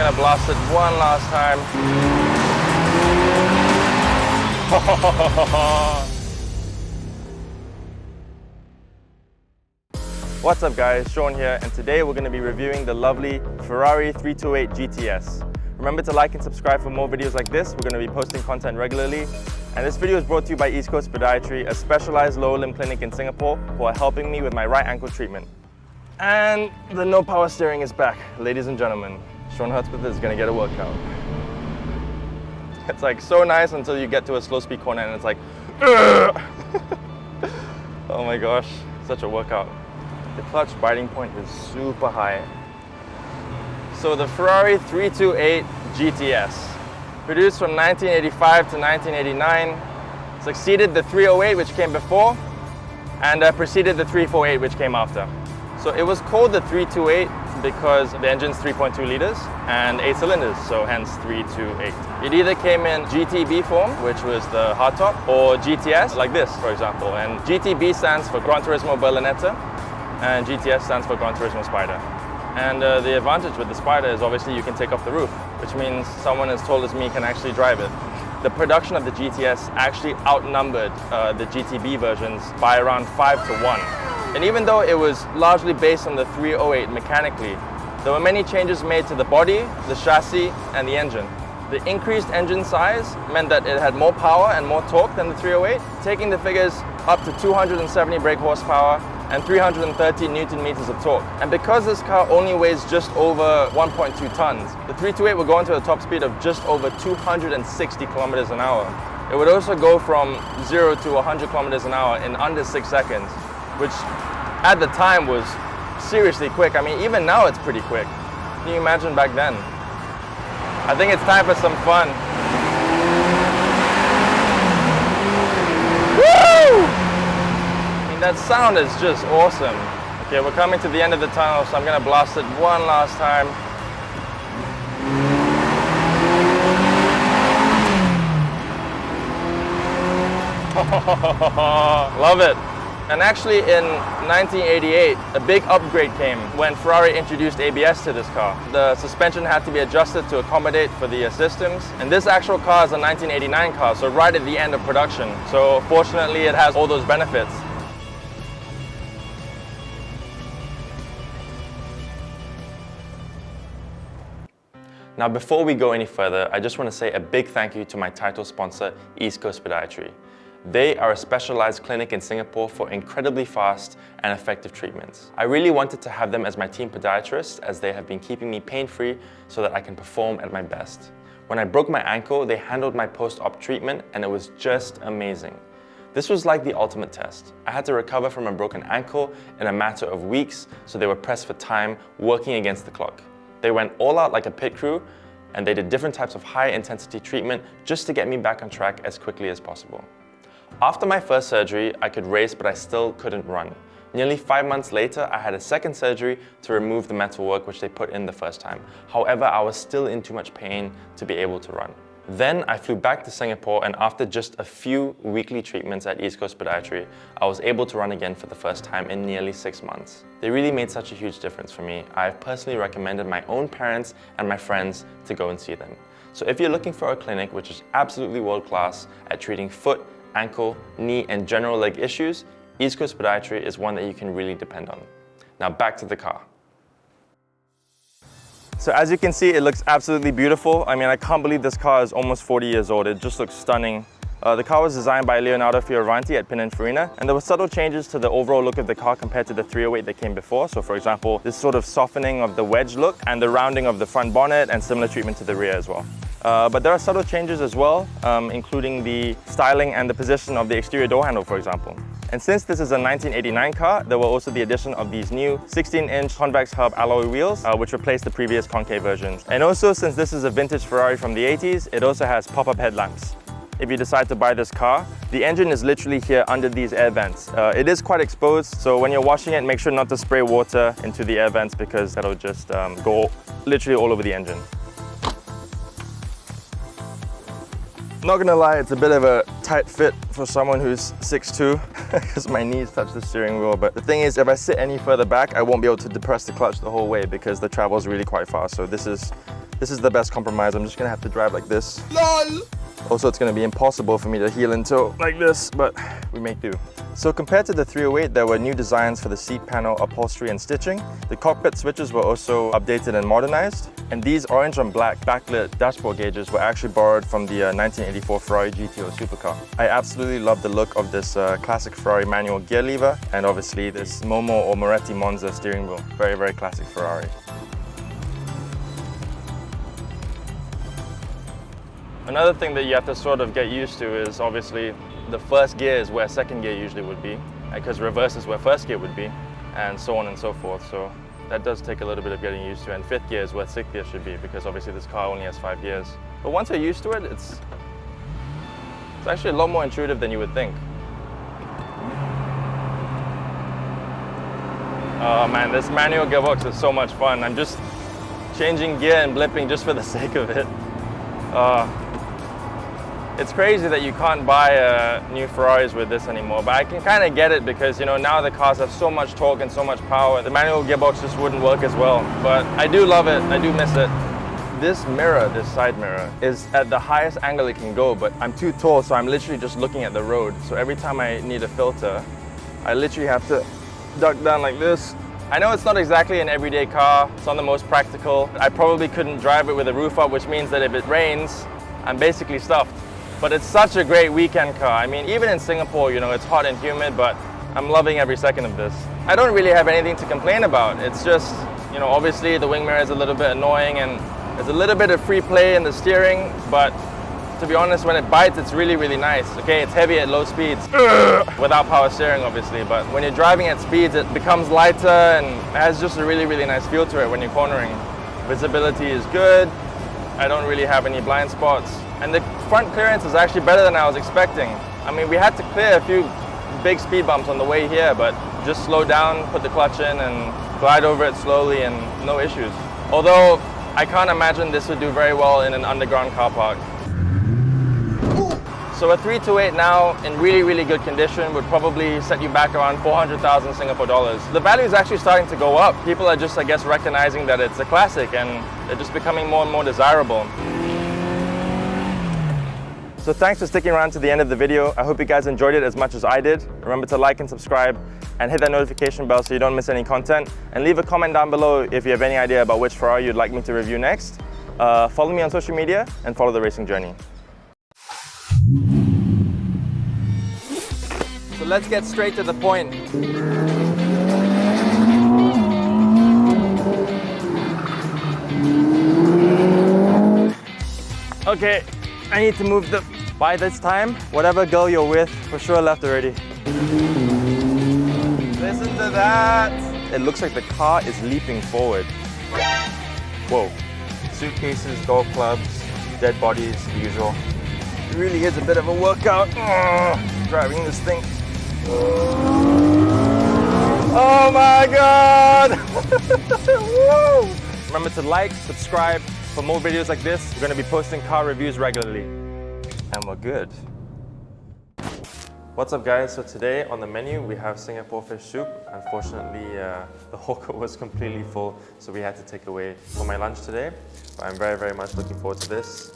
gonna blast it one last time. What's up guys, Sean here, and today we're going to be reviewing the lovely Ferrari 328 GTS. Remember to like and subscribe for more videos like this. We're going to be posting content regularly. And this video is brought to you by East Coast Podiatry, a specialized lower limb clinic in Singapore who are helping me with my right ankle treatment. And the no power steering is back. Ladies and gentlemen, Sean Hudspeth is going to get a workout. It's like so nice until you get to a slow speed corner and it's like, oh my gosh, such a workout. The clutch biting point is super high. So the Ferrari 328 GTS, produced from 1985 to 1989, succeeded the 308 which came before, and preceded the 348 which came after. So it was called the 328 because the engine's 3.2 liters and 8 cylinders, so hence 328. It either came in GTB form, which was the hardtop, or GTS, like this for example. And GTB stands for Gran Turismo Berlinetta, and GTS stands for Gran Turismo Spider. And the advantage with the Spider is obviously you can take off the roof, which means someone as tall as me can actually drive it. The production of the GTS actually outnumbered the GTB versions by around 5 to 1. And even though it was largely based on the 308 mechanically, there were many changes made to the body, the chassis, and the engine. The increased engine size meant that it had more power and more torque than the 308, taking the figures up to 270 brake horsepower and 330 Newton meters of torque. And because this car only weighs just over 1.2 tons, the 328 will go into a top speed of just over 260 kilometers an hour. It would also go from 0 to 100 kilometers an hour in under 6 seconds, which at the time was seriously quick. I mean, even now it's pretty quick. Can you imagine back then? I think it's time for some fun. Woo! That sound is just awesome. Okay, we're coming to the end of the tunnel, so I'm gonna blast it one last time. Love it. And actually in 1988, a big upgrade came when Ferrari introduced ABS to this car. The suspension had to be adjusted to accommodate for the systems. And this actual car is a 1989 car, so right at the end of production. So fortunately it has all those benefits. Now before we go any further, I just want to say a big thank you to my title sponsor, East Coast Podiatry. They are a specialized clinic in Singapore for incredibly fast and effective treatments. I really wanted to have them as my team podiatrist as they have been keeping me pain-free so that I can perform at my best. When I broke my ankle, they handled my post-op treatment and it was just amazing. This was like the ultimate test. I had to recover from a broken ankle in a matter of weeks, so they were pressed for time, working against the clock. They went all out like a pit crew, and they did different types of high-intensity treatment just to get me back on track as quickly as possible. After my first surgery, I could race, but I still couldn't run. Nearly 5 months later, I had a second surgery to remove the metalwork which they put in the first time. However, I was still in too much pain to be able to run. Then I flew back to Singapore, and after just a few weekly treatments at East Coast Podiatry, I was able to run again for the first time in nearly 6 months. They really made such a huge difference for me. I've personally recommended my own parents and my friends to go and see them. So if you're looking for a clinic which is absolutely world-class at treating foot, ankle, knee, and general leg issues, East Coast Podiatry is one that you can really depend on. Now back to the car. So as you can see, it looks absolutely beautiful. I mean, I can't believe this car is almost 40 years old. It just looks stunning. The car was designed by Leonardo Fioravanti at Pininfarina, and there were subtle changes to the overall look of the car compared to the 308 that came before. So for example, this sort of softening of the wedge look and the rounding of the front bonnet, and similar treatment to the rear as well. But there are subtle changes as well, including the styling and the position of the exterior door handle, for example. And since this is a 1989 car, there were also the addition of these new 16-inch convex hub alloy wheels, which replaced the previous concave versions. And also, since this is a vintage Ferrari from the 80s, it also has pop-up headlamps. If you decide to buy this car, the engine is literally here under these air vents. It is quite exposed, so when you're washing it, make sure not to spray water into the air vents because that'll just go literally all over the engine. Not gonna lie, it's a bit of a tight fit for someone who's 6'2", because my knees touch the steering wheel. But the thing is, if I sit any further back, I won't be able to depress the clutch the whole way because the travel is really quite fast. So this is This is the best compromise. I'm just gonna have to drive like this. LOL! Also, it's gonna be impossible for me to heel and toe like this, but we make do. So compared to the 308, there were new designs for the seat panel, upholstery and stitching. The cockpit switches were also updated and modernized. And these orange and black backlit dashboard gauges were actually borrowed from the 1984 Ferrari GTO supercar. I absolutely love the look of this classic Ferrari manual gear lever, and obviously this Momo or Moretti Monza steering wheel. Very, very classic Ferrari. Another thing that you have to sort of get used to is obviously the first gear is where second gear usually would be, because reverse is where first gear would be, and so on and so forth. So that does take a little bit of getting used to, and fifth gear is where sixth gear should be, because obviously this car only has 5 gears. But once you're used to it, it's actually a lot more intuitive than you would think. Oh man, this manual gearbox is so much fun. I'm just changing gear and blipping just for the sake of it. It's crazy that you can't buy new Ferraris with this anymore, but I can kind of get it because, you know, now the cars have so much torque and so much power. The manual gearbox just wouldn't work as well, but I do love it. I do miss it. This mirror, this side mirror, is at the highest angle it can go, but I'm too tall, so I'm literally just looking at the road. So every time I need a filter, I literally have to duck down like this. I know it's not exactly an everyday car. It's not the most practical. I probably couldn't drive it with a roof up, which means that if it rains, I'm basically stuffed. But it's such a great weekend car. I mean, even in Singapore, you know, it's hot and humid, but I'm loving every second of this. I don't really have anything to complain about. It's just, you know, obviously the wing mirror is a little bit annoying and there's a little bit of free play in the steering, but to be honest, when it bites, it's really, really nice. Okay, it's heavy at low speeds, without power steering, obviously, but when you're driving at speeds, it becomes lighter and has just a really, really nice feel to it when you're cornering. Visibility is good. I don't really have any blind spots. And the front clearance is actually better than I was expecting. I mean, we had to clear a few big speed bumps on the way here, but just slow down, put the clutch in and glide over it slowly and no issues. Although, I can't imagine this would do very well in an underground car park. So a 328 now in really, really good condition would probably set you back around 400,000 Singapore dollars. The value is actually starting to go up. People are just, I guess, recognizing that it's a classic and they're just becoming more and more desirable. So thanks for sticking around to the end of the video. I hope you guys enjoyed it as much as I did. Remember to like and subscribe and hit that notification bell so you don't miss any content. And leave a comment down below if you have any idea about which Ferrari you'd like me to review next. Follow me on social media and follow the racing journey. So let's get straight to the point. Okay, I need to move the... By this time, whatever girl you're with, for sure left already. Listen to that! It looks like the car is leaping forward. Whoa. Suitcases, golf clubs, dead bodies, the usual. It really is a bit of a workout. Driving this thing. Oh my God! Woo! Remember to like, subscribe for more videos like this. We're going to be posting car reviews regularly. And we're good. What's up guys? So today on the menu we have Singapore fish soup. Unfortunately the hawker was completely full, so we had to take away for my lunch today. But I'm very, very much looking forward to this.